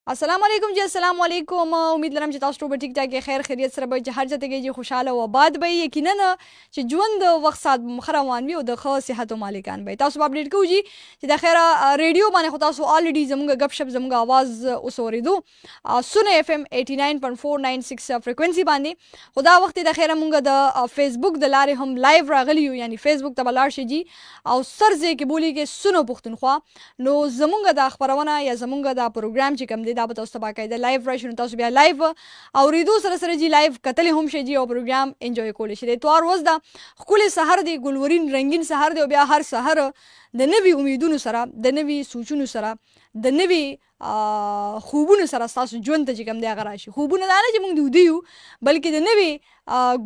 السلام علیکم جی. السلام علیکم. امید لرم چې تاسو ټول ټیک ټاک خیر خیریت سره به هر ځای کې خوشاله او آباد به یقینا چې ژوند د وخت سات مخروان وي او د ښه صحت او مالکان به تاسو اپډیټ کوو جی چې د خیره ریډیو باندې خو تاسو الریډي زموږ غب شپ زموږ आवाज اوس اوریدو سونه اف ام 89.496 فریکوئنسي باندې خدا وخت د خیره مونږ د فیسبوک د لارې هم لایو راغلی یو یعنی فیسبوک ته بلار شي جی او سرځي کې بولی کې سونو پښتونخوا نو زموږ د خبرونه یا زموږ د پروګرام چې کوم دی دا به تاسو ته باقاعده لایو راشي نو تاسو بیا لایو اوریدو سره سره جی لایو کتل هم شي جی او پروګرام انجوای کولی شي. د اتوار ورځ دا ښکلی سحر دی ګلورین رنگین سحر دی او بیا هر سحر د نوي امیدونو سره د نوي سوچونو سره د نوي خوبونو سره تاسو ژوند ته چې کوم دی هغه راشي. خوبونه دا نه چې موږ د ودیو بلکې د نوي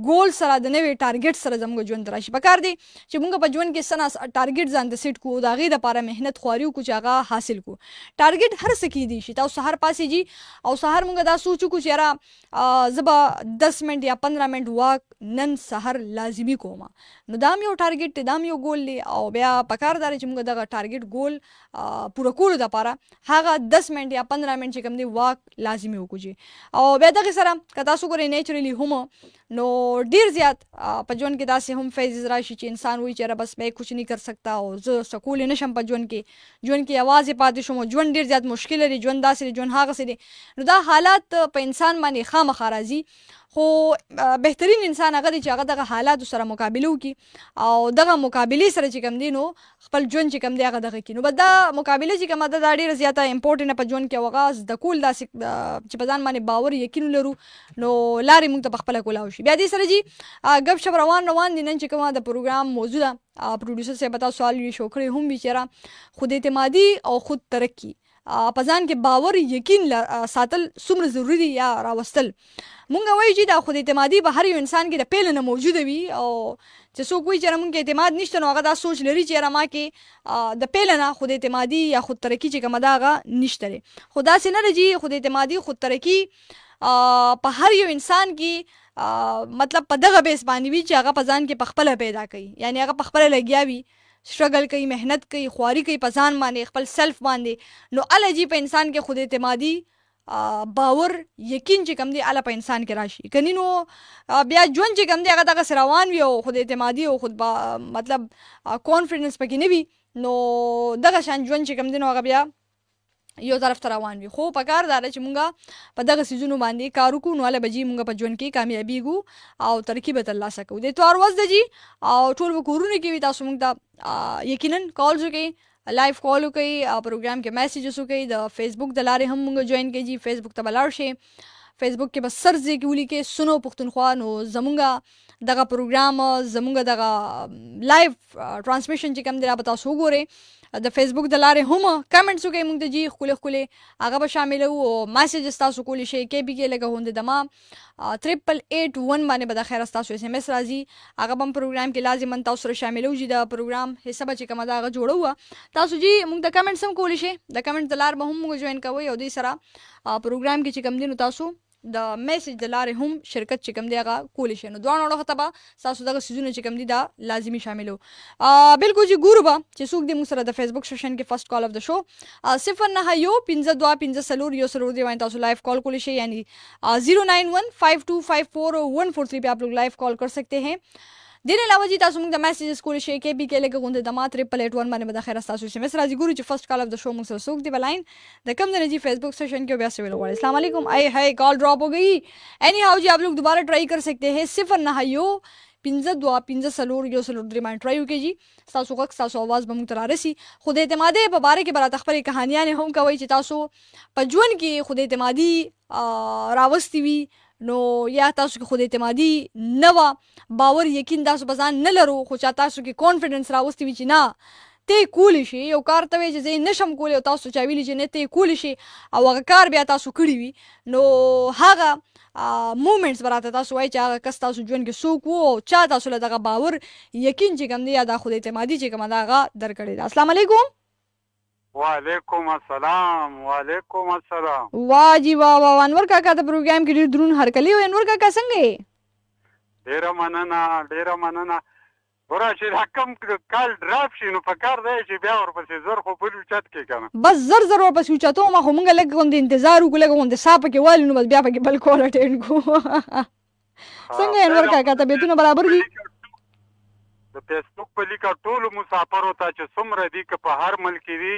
ګول سره د نوي ټارګټ سره زموږ ژوند راشي. پکار دی چې موږ په ژوند کې سنا ټارګټ ځان د سیټ کو دا غي د لپاره مهنت خواريو کو چې هغه حاصل کو. ټارګټ هر څه کې دي شي تاسو سحر پاسې جی او سحر موږ دا سوچو کو چې را زبا 10 منټ یا 15 منټ واک نن سحر لازمی کوم نو دا یو ټارګټ دا یو ګول دی او بیا پکار دار چې موږ دغه ټارګټ ګول پوره کولو لپاره هغه 10 منټ یا 15 منټ چې کوم دی واک لازمی وکړي او بیا دغه سره کدا سو ګورې نیچرلی هم نو ډیر زیات په ژوند کې داسې هم فیزز راشي چې انسان وایي چې بس میں کچھ نہیں کر سکتا او زه سکول نشم په ژوند کې आवाज پاتې شوم ژوند ډیر زیات مشکل لري ژوند داسې ژوند هغه سي نو دا حالات په انسان باندې خامخا راځي خو بهترین انسان هغه دی چې هغه دغه حالات سره مقابله وکړي او دغه مقابله سره چې کوم دی نو خپل ژوند چې کوم دی هغه دغه کړي نو بد دا مقابله چې کوم دا ډیره زیاته امپورټنت په ژوند کې وغاز د کول داسې چې په ځان باندې باور یقین لرو نو لارې موږ ته خپل کولاو شي. بیا دې سره جی غب شپ روان دي نن چې کومه د پروګرام موضوع ده پروډوسر سے بتا سوال یې شو کړی هم بیچاره خود اعتمادي او خود ترقی په ځان کې باور یقین ساتل څومره ضروری دی یا راوستل. مونږ وایو چې دا خود اعتمادي به هر یو انسان کې د پیل نه موجوده وي او چې څوک وایي چې مونږ اعتماد نشته نو هغه دا سوچ لري چې ما کې د پیل نه خود اعتمادي یا خود ترقی چې کومه دا هغه نشته لري. خدا سي نه لري خود اعتمادي خود ترقی په هر یو انسان کې مطلب په دغه بیس باندې وي چې هغه په ځان کې پخپله پیدا کوي یعنی هغه پخپله لګیا وي سټرګل کوي مهنت کوي خواري کوي په ځان باندې خپل سلف باندې نو الجی په انسان کې خود اعتمادي باور یقین چې کم دی اله په انسان کې راشي کني نو بیا ژوند چې کم دی هغه دغه روان وي او خود اعتمادي او خود مطلب کانفیډنس پکې نه وي نو دغه شان ژوند چې کم دی نو هغه بیا یو طرف ته روان وي. خو پکار دار چې مونږه په دغه سيزونو باندې کار وکړو نو له بجې مونږ په ژوند کې کامیابی ګو او ترقی به الله سکو. د توار وځ د جی او ټول وکورونه کې وي تاسو مونږ ته یقینا کالز وکړي لایو کال وکړي پروګرام کې میسیجز وکړي د فیسبوک د لارې هم مونږ جوائن کړئ جی فیسبوک ته بلار شي فیسبوک کې بس سرځي کې ولي کې سونو پښتونخوا نو زمونږ دغه پروګرام زمونږ دغه لایو ټرانسمیشن چې کوم دی را تاسو وګورئ د فیسبوک د لارې هم کمنټس وکړئ مونږ ته جی خولي هغه به شامل وو میسیجز تاسو کولی شئ کې بي کې لګه هوند دما 8881 باندې به د خیر تاسو اس ام اس راځي هغه بم پروګرام کې لازم تاسو سره شامل وو جی د پروګرام حساب چې کومه دا هغه جوړو تاسو جی مونږ د کمنټس هم کولی شئ د کمنټ د لار به هم مونږ جوائن کوئ او د سره پروګرام کې چې کوم دي نو تاسو د میسج د لارې هم شرکت چې کوم دی هغه کولی شي نو دوه نوړه خطبه تاسو دغه سيزونه چې کوم دي دا لازمی شاملو. بالکل جی ګورو با چې څوک د موږ سره د فیسبوک سیشن کې فرست کال اف د شو 091525 دی وای تاسو لائیو کال کولی شي یعنی 09152544143 पे आप लोग लाइव कॉल कर सकते हैं. دین علاوه جی تاسو موږ د میسیجز کول شي کې بي کې لګه غونډه د ما 8881 باندې د خیر تاسو سم راځي ګورو چې فرست کال اف د شو موږ سره سوق دی بلاین د کم نه جی فیسبوک सेशन के वैसे भी लोग अस्सलाम वालेकुम आई है कॉल ड्रॉप हो गई एनी हाउ जी आप लोग दोबारा ट्राई कर सकते हैं 091525 ریمایند ټرای وکړئ جی تاسو وخت تاسو आवाज به موږ تر راسي خود اعتمادي په باره کې برات خبرې کہانیاں هم کوي چې تاسو په ژوند کې خود اعتمادي راوستي وي نو یا تاسو کې خود اعتمادي نو باور یقین تاسو په ځان نه لرو خو چا تاسو کې کانفیډنس راوستي وي چې نه ته کولی شي یو کار ته چې زه نشم کولی او تاسو چا ویلی چې نه ته کولی شي او هغه کار بیا تاسو کړی وي نو هغه مومنټس براته تاسو وایي چې هغه کس تاسو ژوند کې څوک وو چا تاسو له دغه باور یقین چې کوم دی یا د خود اعتمادي چې کوم دا هغه درکړی. السلام علیکم. وعلیکم السلام. وعلیکم السلام. واہ جی واہ انور کاکا د پروګرام کې ډیر درون هرکلی او انور کاکا څنګه ډیر مننه ګوره چې دا کم کال ډراپ شي نو په کار دی چې بیا ورپسې زر خو بل اوچت کې که نه بس زر زر ورپسې اوچتو ما خو مونږ لږ غوندې انتظار وکړو لږ غوندې ساه پکې والو نو بس بیا پکې بل کال اټینډ کړو څنګه انور کاکا طبیعتونه برابر دي د فیسبوک په لیکه ټولو مسافرو ته چې څومره دي که په هر ملک دي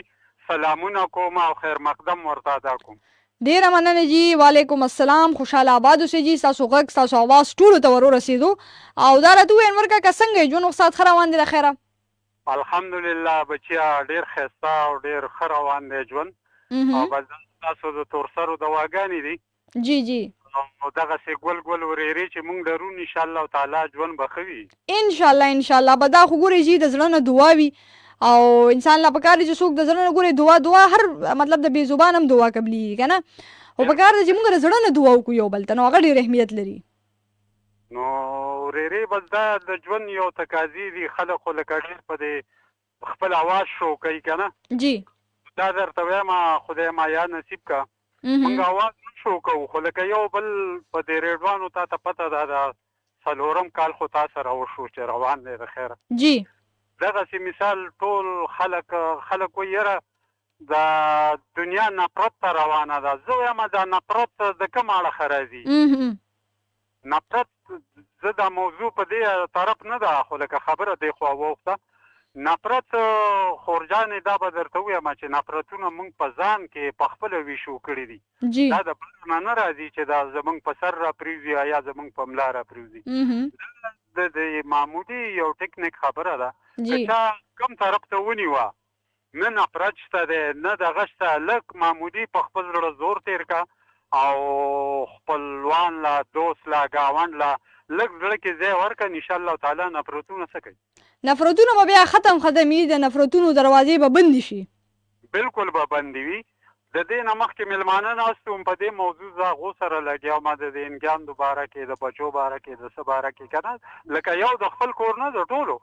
سلامونه کوم او خیر مقدم ورته ادا کوم ډیره مننه جی وعلیکم السلام خوشاله آباد اوسئ جی ستاسو غږ ستاسو اواز ټولو ته ور ورسېدو او دا راته ووایه انور کاکا څنګه یې ژوند وخت ښه روان دی د خیره الحمدلله بچیا ډیر ښایسته او ډیر ښه روان دی ژوند او بس ستاسو د تورسرو دواګانې دي جی جی او دغسې ګل ګل ورېرې چې موږ لرو انشاءالله تعالی ژوند به ښه وي انشاءالله به دا خو ګورې جي د زړه نه دعا وي او انسان لا پکار دی چې څوک د زړه نه ګورې دعا هر مطلب د بې زبان هم دعا قبلېږي که نه خو پکار دی چې موږ د زړه نه دعا وکړو یو بل ته نو هغه ډېر اهمیت لري نو ورېرې بس دا د ژوند یو تقاضي دي خلک خو لکه ډېر په دې خپل اواز شو کوي که نه جی دا درته وایم خدای ما یا نصیب کا موږ اواز نه شو کوو خو لکه یو بل په دې ریډوانو تا ته پته ده د څلورم کال خو تا سره وشو چې روان دی د خیره جی دغسې مثال ټول خلک وایي یاره د دنیا نفرت ته روانه ده زه وایم دا نفرت د کوم اړخه راځي نفرت زه دا موضوع په دې طرف نه ده خو لکه خبره دی خو واوښته نفرت خورجانې دا به درته ووایم چې نفرتونه موږ په ځان کې په خپله ویشو کړي دي دا د بل نه راځي چې دا زموږ په سر را پرېوځي یا زموږ په ملا را پرېوځي د معمولي یو ټیکنیک خبره ده که چا کوم طرف ته ونیوه نه نفرت شته دی نه دغه شته لږ معمولي په خپل زړه زور تېر که او خپلوان له دوست له ګاونډ له لږ زړه کې ځای ورکړه انشاءالله تعالی نفرتونه څه کوي نفرتونه به بیا ختم وي د نفرتونو دروازې به بندې شي بالکل به بندې وي د دې نه مخکې مېلمانه ناست وم په دې موضوع زه هغو سره لګیا وم د انګیاندو باره کې د بچو باره کې د څه باره کې که نه لکه یو د خپل کور نه د ټولو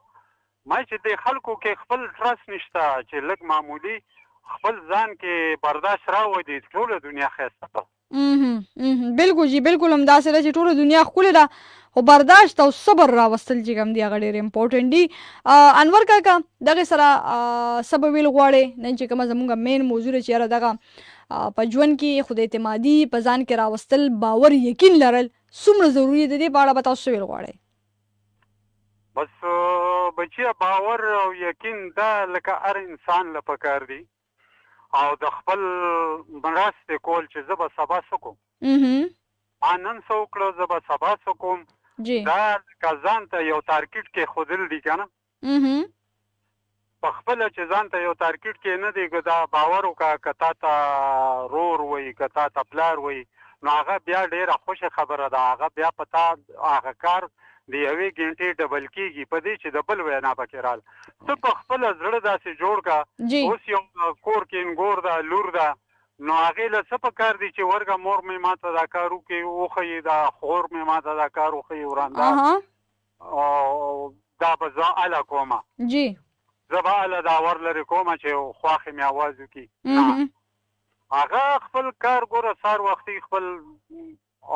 ما چې د خلکو کې خپل ټرست نشته چې لږ معمولي خپل ځان کې برداشت راوړي ټوله دنیا ښایسته ده بالکل جی بالکل همداسې ده چې ټوله دنیا ښکلې ده خو برداشت او صبر راوستل چې کوم دي هغه ډېر امپورټنټ دي انور کاکا دغې سره څه به ویل غواړې نن چې کومه زموږ مین موضوع ده چې یاره دغه په ژوند کې خود اعتمادي په ځان کې راوستل باور یقین لرل څومره ضروري ده دې په اړه به تاسو څه ویل غواړئ بس بچیا باور او یقین دا لکه هر انسان له پکار دی او د خپل مرستې کول چې زه به سبا څه کوم نن څه وکړه زه به سبا څه کوم دا لکه ځان ته یو تارګېټ کېښودل دي که نه په خپله چې ځان ته یو تارګېټ کې نه دی دا باور وکړه که تا ته رور وایي که تا ته پلار وایي نو هغه بیا ډېره خوښه خبره ده هغه بیا په تا هغه کار د یوې ګنټې ډبل کېږي په دې چې د بل وینا پکې رال ته په خپله زړه داسې جوړ که اوس یو کور کې انګور ده لور ده نو هغې له څه پکار دي چې ورګه مور مې ما ته دا کار وکړي وښیي دا خور مې ما ته دا کار وښیي وراندار او دا به زه هله کومه زه به هله دا ور لرې کومه چې خواښې مې اواز وکړي نه هغه خپل کار ګوره سهار وختي خپل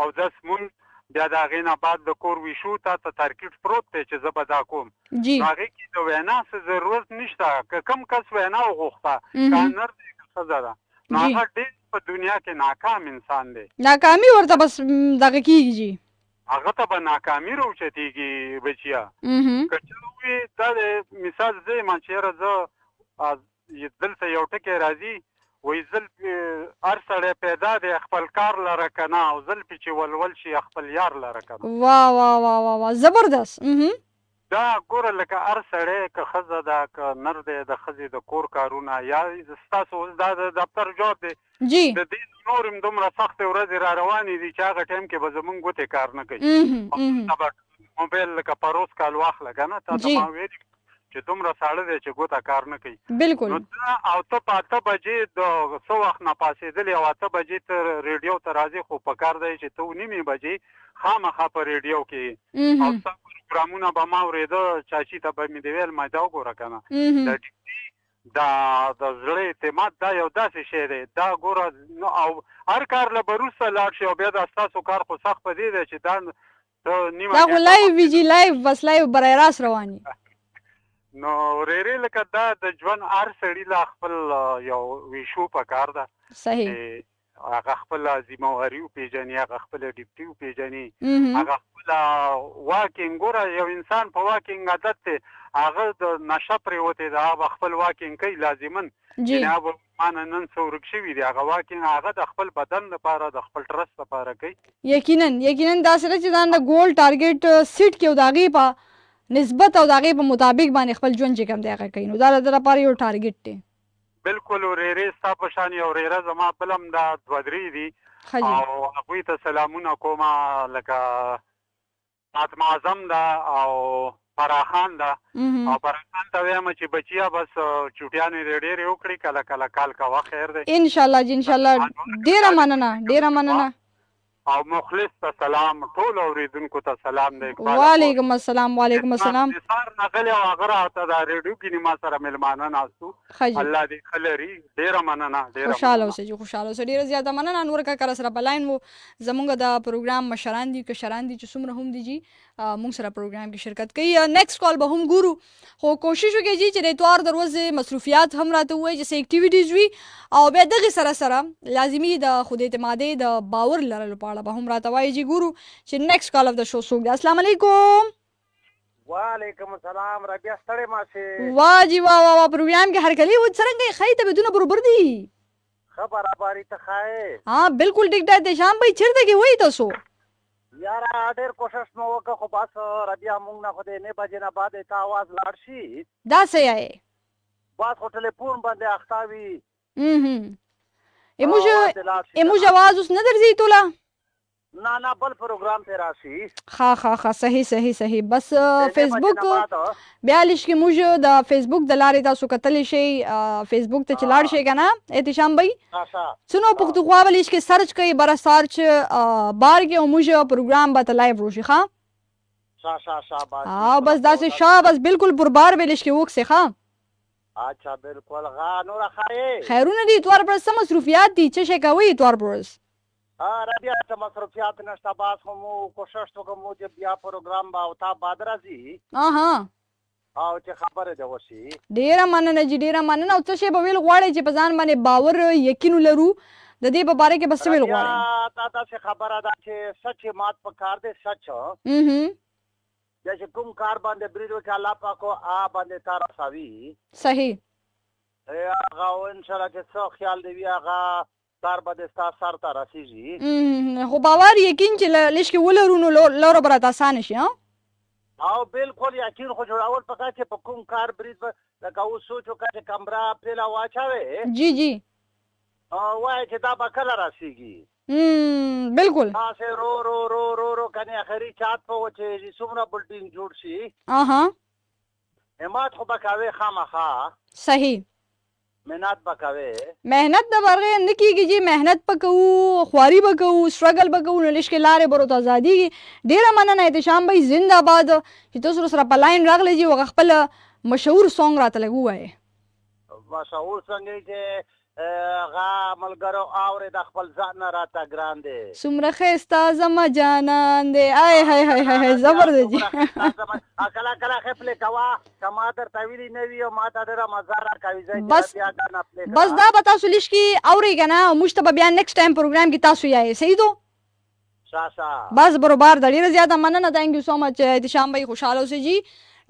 اودس مونځ بیا د هغې نه بعد د کور ویشو تا ته تارګېټ پروت دی چې زه به دا کوم نو هغې کې د وینا څه ضرورت نشته که کوم کس وینا وغوښته که نر دی که ښځه ده نو هغه ډېر په دنیا کې ناکام انسان دی ناکامي ورته بس دغه کېږي جي هغه ته به ناکامي راوچتېږي بچیا که چا ووایي دا د مثال زه یم چې یاره زه دلته یو ټکی راځي وایي هر سړی پیدا دی خپل کار لره که نه او زلفې چې ولول شي خپل یار لره که نه وا زبردست دا ګوره لکه هر سړی که ښځه ده که نر دی د ښځې د کور کارونه یا ستاسو اوس دا د دفتر جاب دی د دې نور هم دومره سختې ورځې را روانې دي چې هغه ټایم کې به زمونږ ګوتې کار نه کوي موبایل لکه پروس کال واخله که نه تا ته ما ویلي چې دومره ساړه دی چې ګوته کار نه کوي بالکل نو ته او ته په 8 بجې د څه وخت نه پاسېدلې او 8 بجې ته ریډیو ته راځې خو په کار دی چې ته 9 بجې خامخا په ریډیو کې او ستا پروګرامونه به ما اورېده چاچي ته به مې دې ویل ما دا وګوره که نه دا د زړه اعتماد دا یو داسې شی دی دا ګوره او هر کار له به وروسته لاړ شي او بیا دا ستاسو کار خو سخت په دې دی چې دا خو لایو وي جي لایو بس لایو برای راست رواني نو ورېرې لکه دا د ژوند هر سړي لا خپل یو ویشو پکار ده صحیح هغه خپل ذمہواري وپېژني هغه خپل ډیوټي وپېژني هغه خپل واکینګ ګوره یو انسان په واکینګ عادت دی هغه د نشه پرېوتی دی هغه خپل واکینګ کوي لازمن جناب مانه نن څه ورک شوي دي هغه واکینګ هغه د خپل بدن لپاره د خپل ټرست لپاره کوي یقینا داسې ده چې ځان د ګول ټارګېټ سیټ کړي او د هغې په نسبت او د هغې په مطابق باندې خپل ژوند چې کوم دی هغه کوي نو دا د ده لپاره یو ټارګېټ دی بالکل ورېرې ستا په شان یو ورېره زما بل هم دا دوه درې دي او هغوی ته سلامونه کومه لکه فاطمه اعظم ده او فراخان ده او فراخان ته وایم چې بچیا بس چوټیانې دې ډېرې وکړي کله کله کال کوه خیر دی انشاءالله جی انشاءالله ډېره مننه او مخلص ته سلام ټول اوریدونکو ته سلام دی وعلیکم السلام سار نغلی او هغه راته دا ریډیو کې ما سره مېلمانه ناستو الله دې ښه لري ډېره مننه خوشحاله اوسئ ډېره زیاته مننه انور کاکا سره په لاین و زمونږ د پروګرام مشران دي کشران دي چې څومره هم دي جي مونږ سره پروګرام کې شرکت کوي نیکسټ کال به هم ګورو خو کوشش وکړئ جي چې د اتوار د ورځې مصروفیات هم راته ووایي چې څه اکټیویټیز وي او بیا دغې سره لازمي د خود اعتمادۍ د باور لرلو په اړه به هم راته وایي جي ګورو چې نیکسټ کال اف د شو څوک دی السلام علیکم وعلیکم السلام ربیع ستړی ماشې واه جی واه پروګرام کې هرکلی و څرنګه ښایي طبیعتونه برابر دي ښه برابري ته ښایې بالکل ټیک ټاک دی شام بھائی چیرته کې وایي تاسو یاره ډېر کوشش مو وکړه خو بس ربیع موږ نه خو د 9 بجې نه بعد ته آواز لاړ شي دا صحیح ہے بس خو ټلیفون باندې اخته وي ایموج آواز اوس نه درځي توله نه بل پروګرام ته راشي ها صحیح بس فیسبوک 42 کې موږ د فیسبوک د لارې تاسو کتلی شئ فیسبوک ته چې لاړ شئ که نه احتشام بھائی څنو پښتونخوا ولیش کې سرچ کوئ بره سارچ بار کې او موږ پروګرام به ته لایو روشي ښه بس داسې بس بالکل پربار ولیش کې وکسې ښه اچھا بالکل نوره ښایې خیرونه دي اتوار پر څه مصروفیات دي څه شی کوئ اتوار پرز ربیع ته مصروفیات نشته بس خو مو کوشش وکړو چې بیا پروګرام به او تا بعد راځي او چې خبرې دې وشي ډېره مننه جي ډېره مننه او څه شی به ویل غواړئ چې په ځان باندې باور یقین لرو د دې په باره کې به څه ویل غواړئ تا داسې خبره ده چې سچ مات پکار دی سچ چې کوم کار باندې برید وکړي الله پاک باندې تا رسوي صحیح هغه انشاءالله چې څه خیال دی وي هغه کار به ستا سر ته رسېږي خو باور یقین چې لږ کې ولرو نو لوره به راته اسانه شي او بالکل یقین خو جوړول پکار چې په کوم کار برید لکه اوس سوچ وکړه چې کمره پیله واچوې جی وایي چې دا به کله رسېږي بالکل تاسې رو کنې اخري چات په وچې څومره بلډینګ جوړ شي همت خو به کوې خامخا صحیح محنت به کوې محنت د بغیر نه کېږي جي محنت به کوو خواري به کوو سټرګل به کوو نو لږ کې لارې به راته ازادېږي ډېره مننه احتشام بھائی زنده باد چې تاسو سره په لاین راغلی جي هغه خپل مشهور سونګ راته لږ ووایې مشهور سونګ چې هغه ملګرو اورې د خپل ځان نه راته ګران دی څومره ښایسته زما جانان دی هاي زبر دی جي کله خپلې کوه که ما درته ویلي نه وي او ما ته ډېره مزه راکوي بس دا به تاسو لږ کې اورئ که نه موږ ته به بیا نیکسټ ټایم پروګرام کې تاسو یایې صحیح دو بس برابر ده ډېره زیاته مننه تھینک یو سو مچ احتشام بھائی خوشحاله اوسئ جي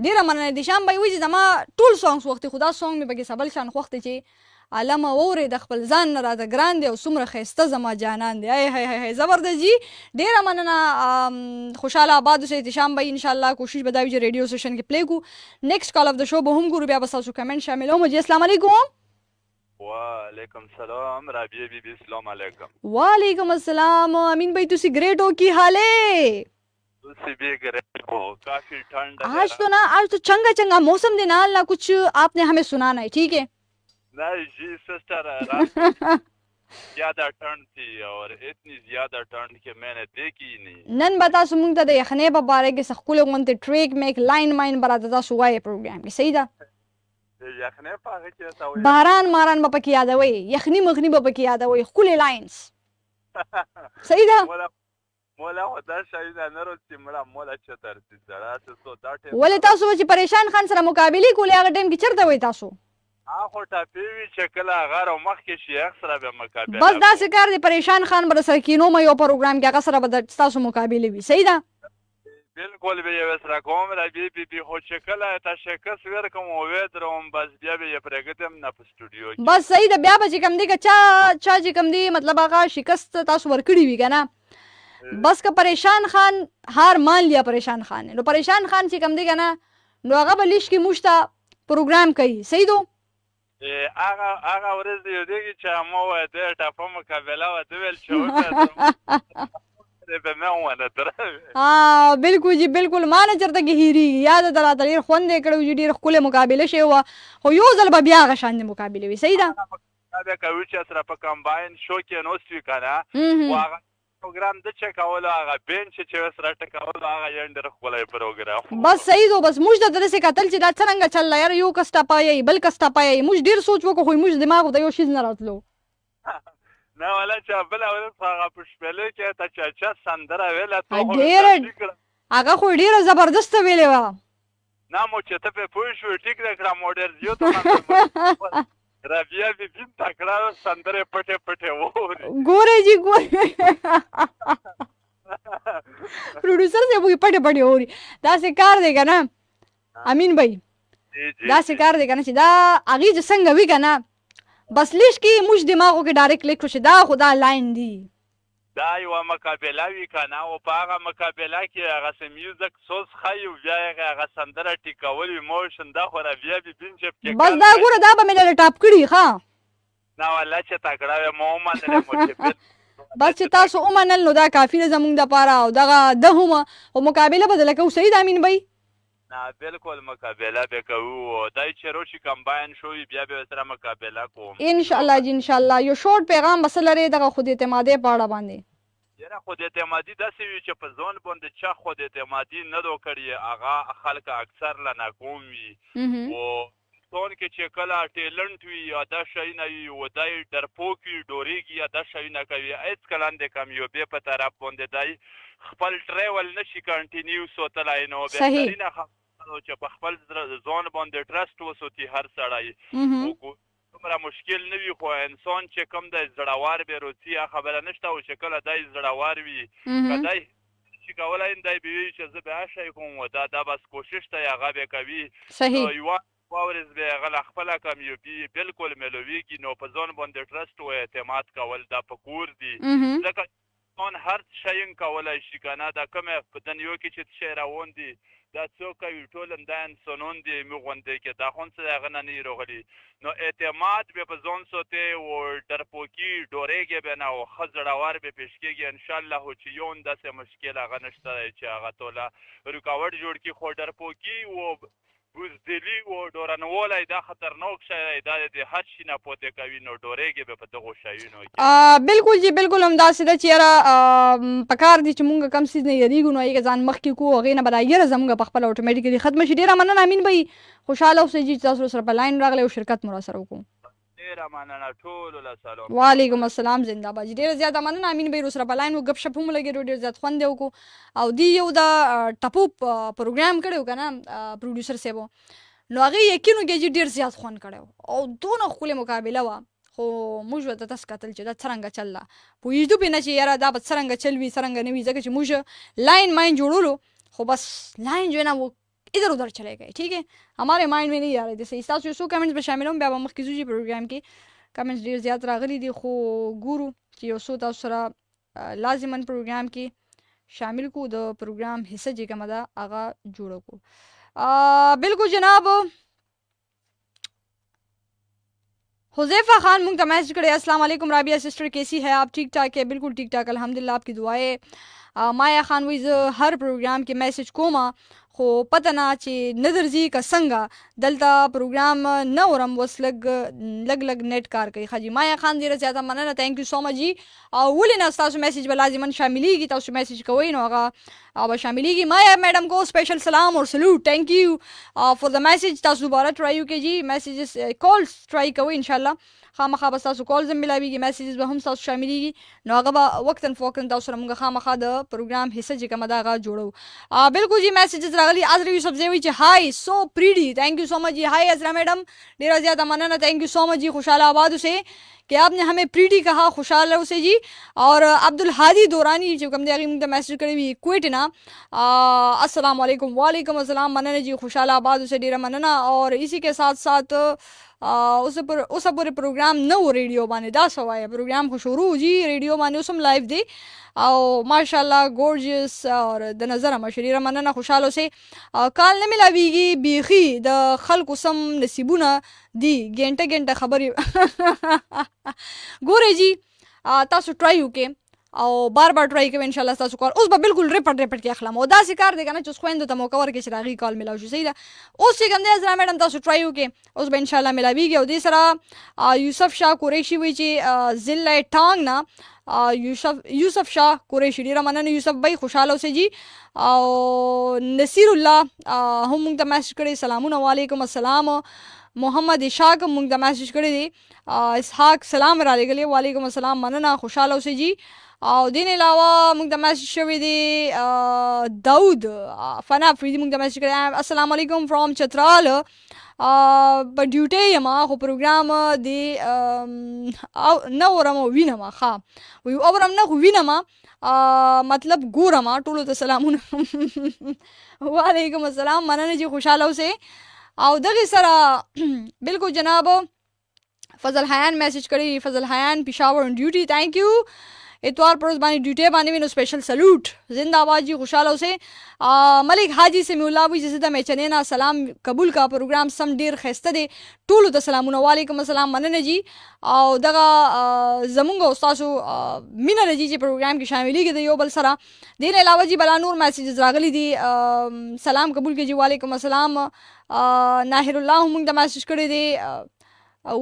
ډېره مننه احتشام بھائی وایي چې زما ټول سونګس وختې خو دا سونګ مې پکې سبل شان خوښ دی چې علامه وورې د خپل ځان نه راته ګران دی او څومره ښایسته زما جانان دی زبردست جي ډېره مننه خوشحاله آباد اوسئ احتشام بھائی انشاءالله کوشش به دا وي چې ریډیو سیشن کې پلی کړو نیکسټ کال اف د شو به هم ګورو بیا به ستاسو کمنټ شاملوم جي السلام علیکم وعلیکم السلام رابعه بی بی السلام علیکم وعلیکم السلام امین بھائی تسی گریٹ ہو کی حال ہے تسی بھی گریٹ ہو کافی ٹھنڈ آج تو چنگا موسم دے نال نہ کچھ آپ نے ہمیں سنانا ہے ٹھیک ہے نہیں جی سسٹر زیادہ ٹھنڈ تھی اور اتنی زیادہ ٹھنڈ کہ میں نے دیکھی ہی نہیں نن بتا سمونږ ته د یخنۍ په باره کې سخکول غونته ټریک میک لاین ماین براته تاسو وایي پروګرام کې صحیح ده یخنۍ په هغه کې تاسو باران به پکې یادوي یخني مخني به پکې یادوي خولې لاینز صحیح ده مولا خو دا شایونه نه روځي مړه مولا چتر سي زړه څه سو دا ټیم ولې تاسو چې پریشان خان سره مقابله کولې هغه ټیم کې چرته وای تاسو خو ټاپي وي چې کله هغه رو مخکې شیخ سره به مقابله بس داسې کار دی پریشان خان بر سره کینو مې یو پروګرام کې هغه سره به تاسو مقابله وي صحیح ده بالکل به یو سره کوم را بي خو چې کله تا شکست ورکوم او ودروم بس بیا به یې پرېږدم نه په سټوډیو کې بس صحیح ده بیا به چې کم دی که چا چې کم دی مطلب هغه شکست تاسو ورکړي وي که نه بس که پریشان خان هار مان لیا پریشان خان نو پریشان خان چې کم دی که نه نو هغه به لیش کې موږ ته پروګرام کوي صحیح دو هغه ورځ دی دیږي چې ما وای د ټاپه مقابله و د ویل چې وکړم به مې ونه درا بالکل جی بالکل ما نه چرته کې هیری یاد دراته ډیر خوند کړو چې ډیر خپل مقابله شي و خو یو ځل به بیا غ شان مقابله وي صحیح ده دا کوي چې سره په کمباین شو کې نو سوي کنه واغه پروګرام د چا کول هغه بنچ چې سره ټکاول هغه یې ډیر خپل پروګرام بس صحیح دو بس موږ د دې قتل چې دا څنګه چل یار یو کستا پای بل کستا پای موږ ډیر سوچ وکړو خو موږ دماغ د یو شي نه راتلو نه ولا چې بل اول هغه په شپله کې ته چا سندره ویله ته ډیر هغه خو ډیر زبردست ویلې و نه مو چې ته په پوه شو ټیک دا کړه موډر زیو ته رابیا بي بیم تکړه سندره پټه پټه و ګوره جی ګوره پروډوسر سے وہی پټه پټه اوري دا څه کار دی کنه امین بھائی دا څه کار دی کنه چې دا اغي چې څنګه وی کنه بس لیش کې موږ دماغو کې ډایرکټ لیکو چې دا خدا لاین دی دا یو مقابله وی کنه او په هغه مقابله کې هغه سم میوزیک سوس خایو بیا هغه سندره ټیکول ایموشن دا خو را بیا بي بین چې بس دا ګوره دا به مې ټاپ کړی ها نه ولا چې تکړه مو مانه مو بس چې تاسو ومنل نو دا کافی نه زمونږ د پاره او دغه دهمه او مقابله بدل کوو صحیح د امین بھائی نه بالکل مقابله به کوو دای چې روشي کمباین شوی بیا به سره مقابله کوم ان شاء الله جی ان شاء الله یو شورت پیغام بس لري دغه خود اعتمادي پاړه باندې یاره خود اعتمادي داسې وي چې په ځون باندې چا خود اعتمادي نه دو کړی هغه خلک اکثر لا ناکوم وي او ځون کې چې کله ټیلنټ وي یا دا شي نه وي او دای درپوک وي ډوریږي یا دا شي نه کوي هیڅ کله نه کامیابی په طرف باندې دای خپل ټریول نشي کنټینیو سوتلای نو بهترینه چې په خپل ځون باندې ټرست وسوتي هر سړی او کومره مشکل نه وي خو انسان چې کوم د زړور به روسي خبره نشته او چې کله دای زړور وي کدای چې کولای نه دی چې زه به شي کوم دا بس کوشش ته هغه به کوي صحیح یو باورز به غل خپل کامیابی بالکل ملويږي نو په ځون باندې ټرست او اعتماد کول دا پکور دي ځکه ځون هر شي کولای شي کنه دا کومه په دنیو کې چې شي راوون دي دا څوک یو ټول اندان سنون دي مغوندې کې دا خون څه غنه نه روغلي نو اعتماد به په ځون سوته او درپوکی ډورېږي به نه او خزړوار به پېشکېږي ان شاء الله چې یو انداسه مشکل هغه نشته چې هغه توله رکاوټ جوړ کی خو درپوکی او بوزدلی او ډورنولای دا خطرناک شی دا د هر شي نه پوتې کوي نو ډورېږي به په دغه شایونو کې بالکل جی بالکل هم داسې ده چې یاره پکار دي چې مونږ کم سیز نه یریږو نو هغې ځان مخکې کوو هغې نه به دا یره زمونږ په خپله اټومیټیکلي ختمه شي ډېره مننه امین بھائی خوشحاله اوسئ چې تاسو سره په لاین راغلی او شرکت مو راسره وکړو ډېره مننه ټولو له سلام وعلیکم السلام زنده باد ډېره زیاته مننه امین بھائی سره په لاین ګپ شپ هم لګېدو ډېر زیات خوند یې وکړو او دی یو د ټپو پروګرام کړی و که نه پروډیوسر صاحب نو هغې یقین وکړئ چې ډېر زیات خوند کړی او دونه ښکلې مقابله وه خو موږ ورته تاسو کتل چې دا څرنګه چل ده پوهېږدو پرې نه چې یاره دا به څرنګه چل وي څرنګه نه وي ځکه چې موږ لاइन ماइन جوړولو خو بس لاइन جو ہے نا وہ ادھر ادھر چلے گئے ٹھیک ہے ہمارے مائنڈ میں نہیں آ رہے تھے صحیح تاسو یو څو کمنټس به شامل هم بیا به مخکې ځو چې پروګرام کې کمنټس ډېر زیات راغلي دي خو ګورو چې یو څو تاسو سره لازمن پروګرام کې شامل کو د پروګرام حصہ چې کومه ده هغه جوړه کو بالکل جناب حذیفہ خان مونږ ته میسج کړی السلام علیکم رابعہ سسٹر کیسی ہے آپ ٹھیک ٹھاک ہے بالکل ٹھیک ٹھاک الحمدللہ آپ کی دعائیں مایا خان وی زه هر پروګرام کې میسج کوم خو پته نه چې نه درځي که څنګه دلته پروګرام نه اورم اوس لږ نیټ کار کوي ښه جي مایا خان ډېره زیاته مننه تھینک یو سو مچ جي او ولې نه ستاسو میسج به لازما شاملېږي تاسو میسج کوئ نو هغه به شاملېږي مایا میډم کو سپیشل سلام اور سلوټ تھینک یو فور د میسج تاسو دوباره ټرای وکړئ جي میسجز کالز ټرای کوئ انشاءالله خامخا به ستاسو کالز هم ملاویږي میسجز به هم ستاسو شاملېږي نو هغه به وقتاً فوقتاً تاسو سره موږ خامخا د پروګرام حصه چې کومه ده هغه جوړو بالکل جی میسجز راغلي عزرا یوسف زوی چې هاي سو پریډي تھینک یو سو مچ جی هاي عزرا میڈم ډیره زیاده مننه تھینک یو سو مچ جی خوشحال آباد سے کہ آپ نے ہمیں پریڈی کہا خوشحال سے جی اور عبدالحادی دورانی جو کم دیگی مجھے میسج کری ہوئی کوئٹ نا السلام علیکم وعلیکم السلام مننه جی خوشحال آباد سے ډیره مننه اور اسی کے ساتھ ساتھ اوس پورې پروګرام نو ریډیو باندې دا سوای پروګرام خو شروع جی ریډیو باندې اوسم لایو دی او ماشاءالله ګورجس اور د نظر مشریره مننه خوشاله سي کال نه ملاویږي بیخي د خلکو سم نصیبونه دی ګنټه خبرې ګورې جی تاسو ټرای وکئ او بار ټرای کوئ انشاءالله تاسو کار اوس به بالکل ریپټ کې اخلم او داسې کار دی کنه چې اوس خویندو ته موقع ورکړي چې راغي کال ملاو شي صحیح ده اوس چې کوم دی عزرا میډم تاسو ټرای وکئ اوس به انشاءالله ملاویږي او دې سره یوسف شاه قریشي وی چې ضلع ټانګ نه یوسف شاه قریشي ډیره مننه یوسف بھائی خوشاله اوسئ جی او نصیر الله هم موږ ته میسج کړی سلامونه وعلیکم السلام محمد اشاق موږ ته میسج کړی دی اسحاق سلام را لګلی وعلیکم السلام مننه خوشاله اوسئ جی او دین علاوه موږ ته میسج شوی دی داود فنا فریدي موږ ته میسج کړی السلام علیکم فرام چترال په ډیوټي یم خو پروګرام دی نه اورم او وینم ښه وی اورم نه خو وینم مطلب ګورم ټولو ته سلامونه وعلیکم السلام مننه جی خوشاله اوسئ او دغه سره بالکل جناب فضل حیان میسج کړی فضل حیان پېښور ډیوټي تھینک یو اتوار پروز باندې ډیوټي باندې وینو سپیشل سلوټ زنده باد جی خوشاله اوسئ ملک حاجی سمیع الله وی چې د میچنینا سلام قبول کا پروګرام سم ډیر خسته دی ټولو ته سلامونه وعلیکم السلام مننه جی او دغه زمونږ استادو مینه لجی چې پروګرام کې شاملېږي د یو بل سره دین علاوه جی بلا نور میسجز راغلي دي سلام قبول کړئ جی وعلیکم السلام ناهر الله موږ ته میسج کړی دی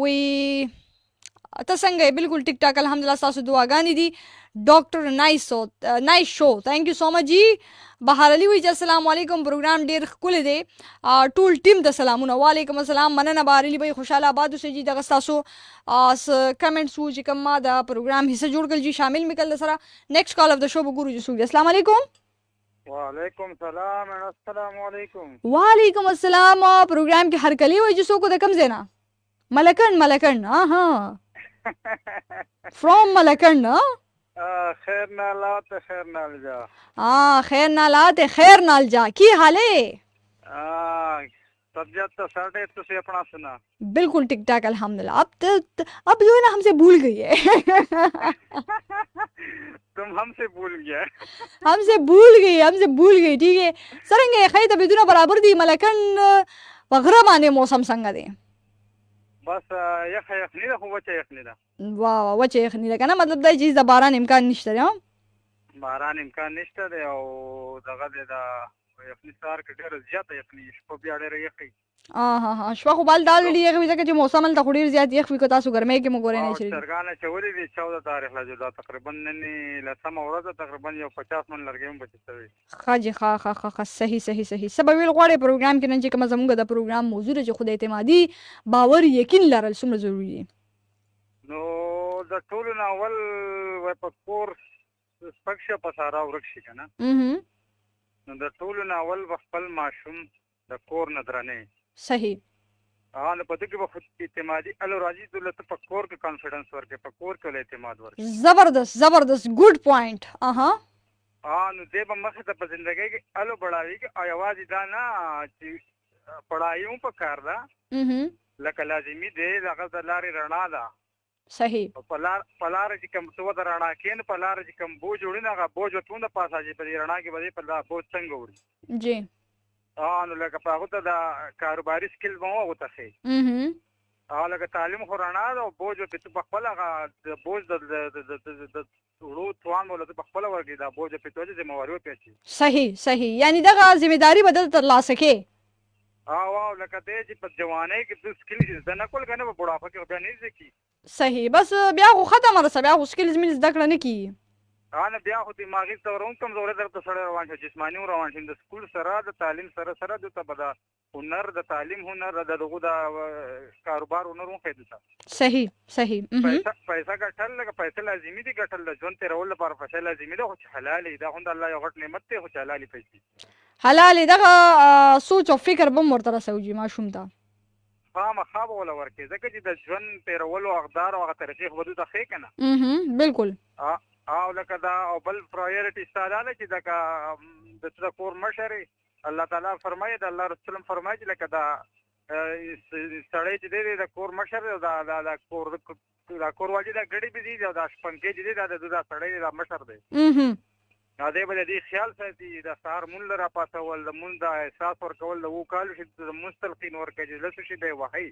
وی ته څنګه بالکل ټیک ټاک الحمدلله تاسو دعاګانې دي ډاکټر نایس شو تھینک یو سو مچ جی بهار علي وی چې السلام علیکم پروګرام ډیر ښکلی دی ټول ټیم ته سلامونه وعلیکم السلام مننه بهار علي بھائی خوشاله آباد اوسئ جی دغه ستاسو کمنټس وو چې کوم ما د پروګرام حصه جوړ کړل جی شامل مې کړل سره نیکسټ کال اف د شو به ګورو جی سوګ السلام علیکم وعلیکم السلام السلام علیکم وعلیکم السلام پروګرام کې هر کلی وای چې څوک د کم زینا ملکن ها فرام ملکن خیر نالات خیر نال جا خیر نالات خیر نال جا کی حال ہے طبیعت تو ساڑھے تو سے اپنا سنا بالکل ٹک ٹاک الحمدللہ اب جو ہے نا ہم سے بھول گئی ہے تم ہم سے بھول گیا ہم سے بھول گئی ٹھیک ہے سرنگے خی طبیعتونه برابر دی ملکن وغیرہ باندې موسم څنګه دی بس یخنی ده خو وچه یخنی ده واه وچه یخنی ده کنه مطلب دا چې د باران امکان نشته دی باران امکان نشته دی او دغه د یخنی سار کې ډېر زیاته یخنی شپه بیا ډېر یخی ها شپه خو بال دال دی یخ ځکه چې موسم ته ډېر زیات یخ وي کو تاسو ګرمۍ کې مو ګورې نه شي سرګانه چوري دی 14 تاریخ لا جوړه تقریبا نن لسمه ورځ تقریبا یو 50 من لرګیم بچي خاجي خا صحیح سبب ویل غواړي پروګرام کې نن چې کوم زموږ د پروګرام موضوع چې خود اعتمادي باور یقین لرل څومره ضروری دي نو د ټولو ناول په کور سپکشه پسارا ورکشي کنه نو د ټولو ناول خپل ماشوم د کور نظرانه صحیح نو په دې کې به خود اعتمادي ال راځي دولت په کور کې کانفیډنس ورکړي په کور کې اعتماد ورکړي زبردست ګډ پوینټ نو دې به مخه ته په ژوندۍ کې الو بڑھاوي کې اواز دا نه چې پڑھایو په کار دا لکه لازمي دی هغه د لارې رڼا ده صحیح په لار چې کوم څه د رڼا کېن په لار چې کوم بوج وړي نه هغه بوج وتون د پاسه چې په رڼا کې به په بوج څنګه وړي جی نو لکه په هغه ته د کاروباري سکل به مو وتخي لکه تعلیم خو رڼا ده او بوج په خپل هغه د بوج د وړو توان ځوان ولته په خپل ورګي دا بوج په توجه ذمہواری وپېچي. صحیح یعنی دغه ذمہداری بدل ترلاسه کې واو لکه دې چې په ځوانۍ کې د سکل زده نه کول کنه په بوډاپه کې بیا نه ځکي. صحیح بس بیا خو ختمه رسه بیا خو سکلز مل زده کړه نه کیږي نه بیا خو دماغي تورون کمزوري درته سره روان شي جسماني روان شي د سکول سره د تعلیم سره د تبدا هنر د تعلیم هنر د دغه د کاروبار هنر مو پیدا. صحیح پیسې ګټل لکه پیسې لازمي دي ګټل د ژوند تیرول لپاره پیسې لازمي دي خو حلال دي دا هم الله یو غټ نعمت دی خو حلال پیسې حلال دغه سوچ او فکر به مرته رسوي ماشوم ته خامخا به ولا ورکې ځکه چې د ژوند تیرولو اقدار او طریقې خو د ښه کنه بالکل او لکه دا او بل پرایورټي ستاله چې د کور مشر الله تعالی فرمایي د الله رسول فرمایي چې لکه دا سړی چې دی د کور مشر دا کور واجی دا ګړي به دي دا شپنکې چې دی دا سړی دا مشر دی دې به دې خیال ساتي د سهار مونږ را پاتول د مونږ د احساس ورکول د وکالو چې د مستلقین ورکړي لسو شي دی وحي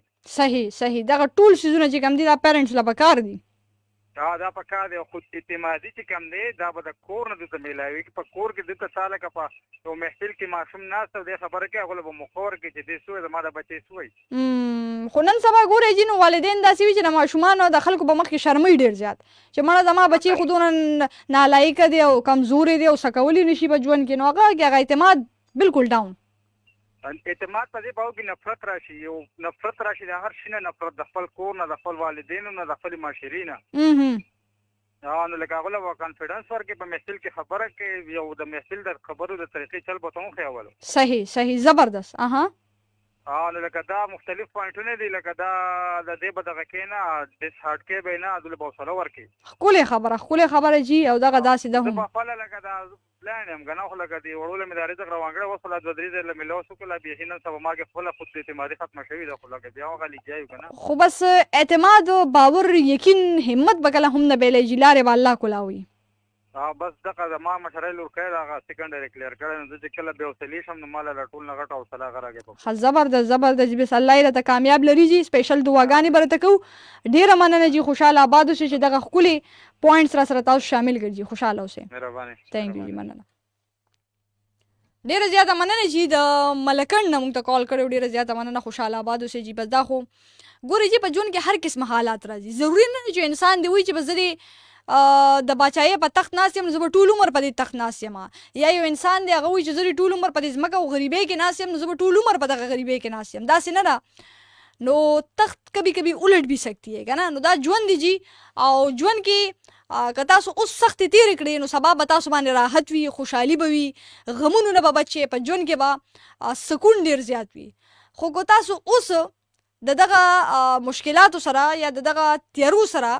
صحیح دغه ټول شیزونه چې کوم دي دا پیرنټس لا پکار دي دا پکار دی خود اعتمادي چې کوم دی دا به د کور نه د ملایوي په کور کې د ساله کا په یو محفل کې معصوم ناس ته د خبره کې هغه به مخور کې چې دې سوې د ما د بچي سوې خو نن سبا ګورې جنو والدین داسې وي چې د ماشومان د خلکو په مخ کې شرمې ډیر زیات چې مړه زما بچي خودونه نالایق دي او کمزوري دي او سکولی نشي په ژوند کې نو هغه اعتماد بالکل ډاون اعتماد په دې باو کې نفرت راشي د هر شي نه نفرت د خپل کور نه د خپل والدینو نه د خپل معاشرینه نو لکه هغه له کانفیډنس ورکې په محفل کې خبره کې یو د محفل د خبرو د طریقې چل به تاسو خیاولو صحیح زبردست نو لکه دا مختلف پوینټونه دي لکه دا د دې بدغه کې نه ډیس هارت کې به نه عدل بوصله ورکې خولي خبره جی او دغه داسې ده هم په خپل لکه دا پلان هم غنا خو لکه دی وړول مې داري څنګه روانګړه وصله د درې ځله ملو سو کله به هینن سبا ماګه خپل خود اعتمادي ختم شوی دا خو لکه بیا غلي جایو کنه خو بس اعتماد باور یقین همت بکله هم نه بیلې جلاره والله کولاوي بس دغه ما مشرای لور کړه هغه سکندري کلیر کړه نو چې کله به وسلی شم نو مال لا ټول نه غټ او صلاح غراګه زبردست بس الله یې ته کامیاب لري جی سپیشل دعاګانې برته کو ډیره مننه جی خوشاله آباد اوسئ چې دغه خولي پوینټس را تاسو شامل کړئ خوشاله اوسئ مهرباني ثانک یو جی مننه ډیره زیاته مننه جی د ملکن نه موږ ته کال کړو ډیره زیاته مننه خوشاله آباد اوسئ جی بس دا خو ګوري جی په ژوند کې هر قسم حالات راځي ضروري نه چې انسان دی وي چې بس د بچای په تخت ناس یم زه به ټول عمر په دې تخت ناس یم یا یو انسان دی هغه وي چې زه ټول عمر په دې ځمکه او غریبۍ کې ناس یم زه به ټول عمر په دغه غریبۍ کې ناس یم داسې نه ده نو تخت کبھی کبھی الٹ بھی سکتی ہے کنه نو دا ژوند دی جی او ژوند کې که تاسو اوس سخت تیر کړئ نو سبا به تاسو باندې راحت وي خوشحالي به وي غمونو نه به بچي په ژوند کې به سکون ډیر زیات وي خو که تاسو اوس دغه مشکلاتو سره یا دغه تیارو سره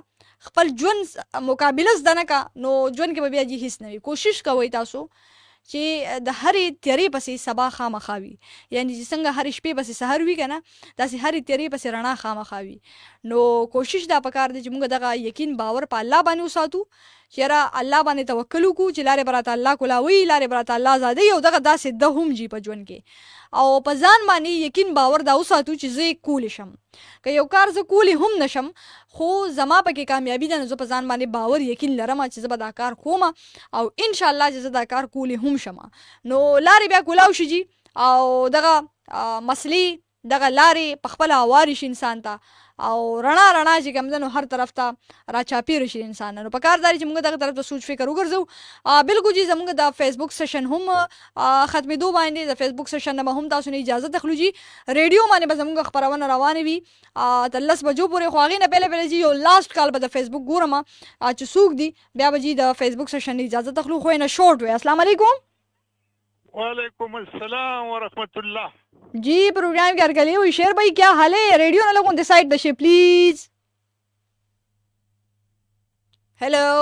خپل ژوند مقابله زده نه کا نو ژوند کې به بیا هیڅ نه وي کوشش کوئ تاسو چې د هرې تیارې پسې سبا خامخا وي یعنی چې څنګه هرې شپې پسې سحر وي که نه داسې هرې تیارې پسې رڼا خامخا وي نو کوشش دا پکار دی چې موږ دغه یقین باور په الله باندې وساتو چې یاره الله باندې توکل وکړو چې لارې به راته الله کولاوي لارې به راته الله ازادوي او دغه داسې ده هم جي په ژوند کې او په ځان باندې یقین باور دا وساتو چې زه یې کولی شم که یو کار زه کولی هم نشم خو زما پکې کامیابي ده نو زه په ځان باندې باور یقین لرم چې زه به دا کار کوم او انشاءالله چې زه دا کار کولی هم شم نو لارې بیا کولاو شي جي او دغه مسلې دغه لارې په خپله هوارې شي انسان ته او رڼا چې کوم ده نو هر طرف ته راچاپېره شي انسان نو په کار دا چې موږ دغه طرف ته سوچ فکر وګرځو بالکل جي زموږ د فیسبوک سیشن هم ختمېدو باندې د فیسبوک سیشن نه به هم تاسو نه اجازه اخلو جي ریډیو باندې به زموږ خپرونه روانې وي تر 10 بجو پورې خو هغې نه پهله جي یو لاست کال به د فیسبوک ګورم چې څوک دي بیا به جي د فیسبوک سیشن نه اجازه اخلو خو نه شورټ وي السلام علیکم وعلیکم السلام ورحمۃ اللہ جی پروگرام کیا کر لیے شیر بھائی کیا حال ہے ریڈیو نہ لگوں سائڈ دشے پلیز ہیلو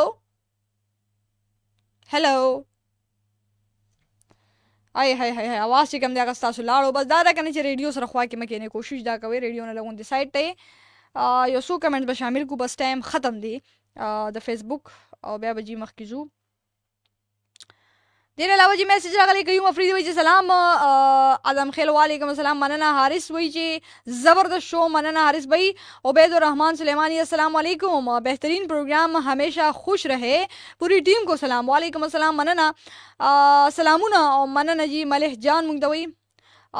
آی هاي आवाज چې کوم دی هغه تاسو لاړو بس دا کنه چې ریډیو سره خوا کې مکه نه کوشش دا کوي ریډیو نه لګون دي سایت ته یو څو کمنټ به شامل کو بس ټایم ختم دی د فیسبوک او بیا به جی مخکې زو دیر علاوه چې میسج راغلی قیوم افریدي وایي چې سلام ادم خیل وعلیکم السلام مننه. حارث وایي چې زبردست شو مننه حارث بھائی. عبید الرحمان سلیمانی السلام علیکم بہترین پروگرام ہمیشہ خوش رہے پوری ٹیم کو سلام. وعلیکم السلام مننه سلامونه او مننه جی ملح جان مونږ ته وایي.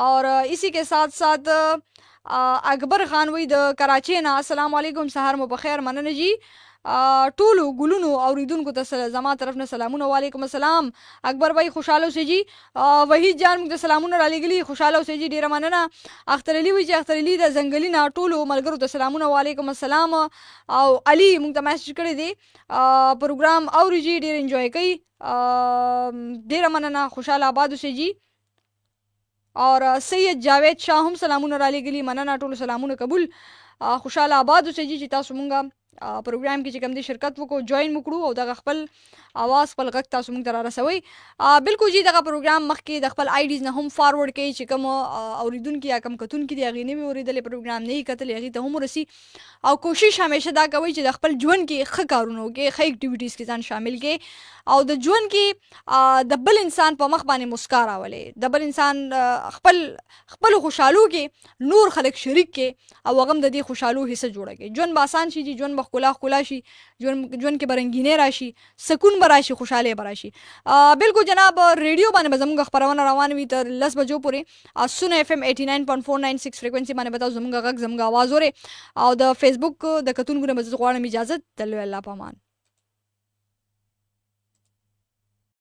اور اسی کے ساتھ ساتھ اکبر خان وایي د کراچۍ نه السلام علیکم سهار مو بخیر مننه جی ټولو ګلونو اوریدونکو ته زما طرف نه سلامونه. وعلیکم السلام اکبر بھائی خوشاله اوسئ جی. وحید جان موږ ته سلامونه را لېږلي خوشاله اوسئ جی ډېره مننه. اختر علي وایي چې اختر علي د ځنګلي نه ټولو ملګرو ته سلامونه. وعلیکم السلام. او علي موږ ته میسج کړی دی پروګرام اوري جی ډېر انجوای کوي ډېره مننه خوشاله آباد اوسئ جی. اور سید جاوید شاه هم سلامونه را لېږلي مننه ټولو سلامونه قبول خوشاله آباد اوسئ جی چې تاسو مونږ پروګرام کې چې کوم دی شرکت وکړو جوین وکړو او دغه خپل اواز خپل غږ تاسو مونږ ته را رسوئ. بالکل جی دغه پروګرام مخکې د خپل آی ډیز نه هم فارورډ کوي چې کوم اوریدونکي یا کوم کتونکي دي هغې نه وي اورېدلی پروګرام نه یې کتلی هغې ته هم ورسي. او کوشش همیشه دا کوئ چې د خپل ژوند کې ښه کارونه وکړئ ښه اکټیویټیز کې ځان شامل کړئ او د ژوند کې د بل انسان په مخ باندې مسکا راولئ. د بل انسان خپلو خوشحالو کې نور خلک شریک کړي او هغه هم د دې خوشحالو حصه جوړه کړي. ژوند به آسان شي جي ژوند به ښکلا شي ژوند کې به رنګینۍ راشي سکون به راشي خوشحالۍ به راشي. بالکل جناب ریډیو باندې به زموږ خپرونه روانه وي تر 10 بجو پورې. سونه اف ام 89.496 فریکوینسي باندې به تاسو زموږ غږ زموږ اواز اورئ او د فیسبوک د کتونکو نه به زه غواړم اجازت. تلو الله پامان.